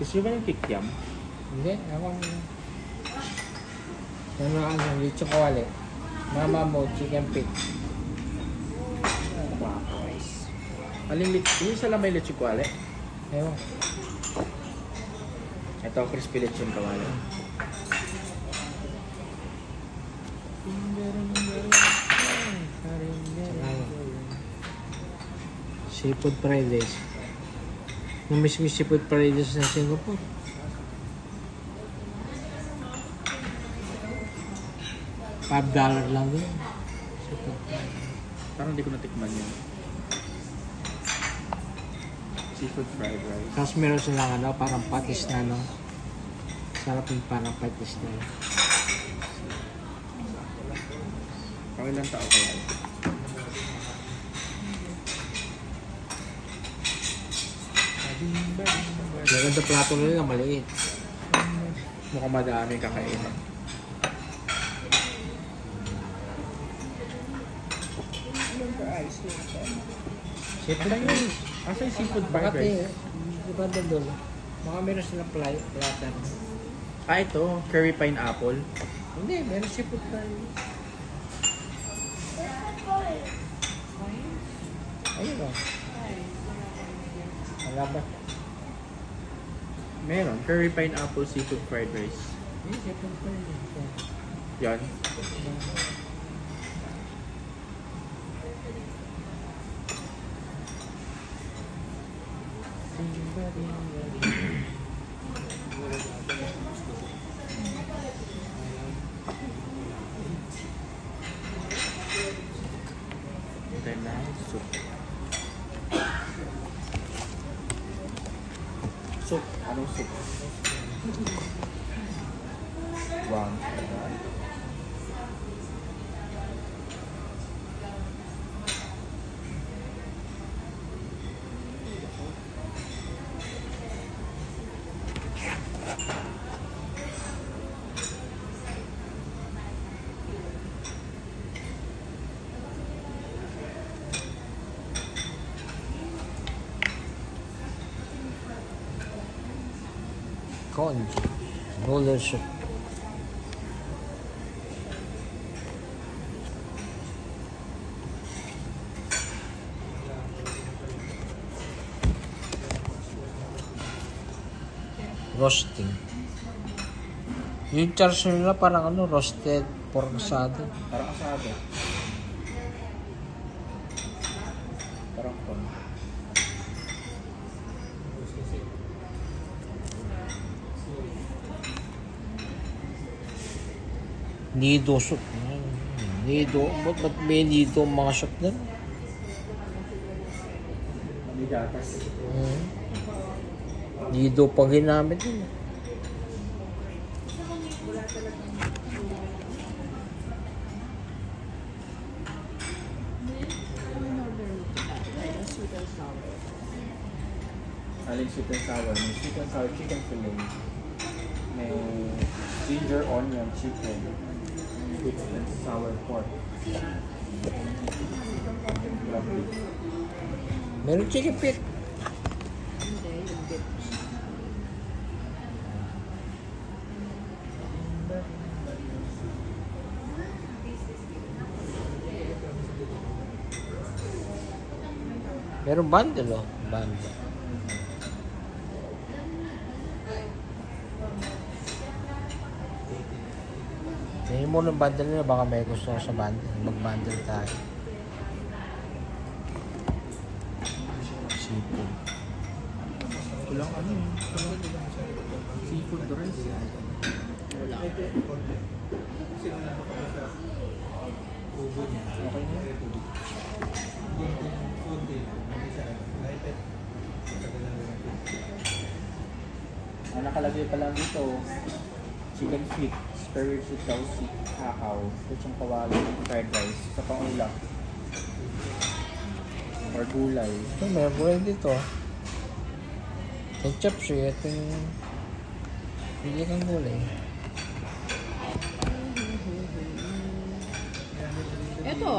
Gusto nyo ba yung kikiam? Hindi, ako. Ano, lechon kawali. Mama mo, chicken pit. Wow. Aling yung isa lang may lechon kawali? Ewan. Ito, crispy lechon kawali. Seafood fried rice. Namiss ko yung seafood fried rice sa Singapore. $5 lang din. Parang hindi ko natikman yun. Seafood fried rice. Tapos meron silang ano, parang patis na no. Sarap yung parang patis na yun. Pang ilang tao kaya ito? Maganda plato nila, maliit. Mukhang madami kakainin. Seafood Asa yung, asa yung seafood fried Bakit rice? di ba doon? Baka meron silang platter. Ah, ito. Curry pineapple. Hindi, meron seafood fried rice. Ayun o. Wala ba? Meron. Curry pineapple seafood fried rice. Hindi, seafood fried rice. Yan. Then na soup. Soup. Anong soup? Wow. Corn. Roller soup. Roasting. Yung charge nila parang ano, roasted pork asado. Parang asado. Parang kon. Nido soup. Nido. Ba't may nido ang mga soup na? Hindi gatas. Nido pa ginamit yun. Aling sweet and sour. May sweet and sour chicken fillet. May ginger onion chicken. Sweet and sour pork. Lovely. Meron chicken pit. Meron bundle oh. Bundle. Tingin mo ng bundle nila, baka may gusto ko sa bundle. Mag-bundle tayo. Seafood. Kulang ano eh. Kulang seafood rice. Wala. Okay na. Ang nakalagay pa lang dito, chicken feet, spare ribs with saucy, kakao, lechong kawali, fried rice, sa pangulam. Or gulay. Ito, meron po rin dito. Ketchup siya. Ito yung... Pili kang gulay. Ito.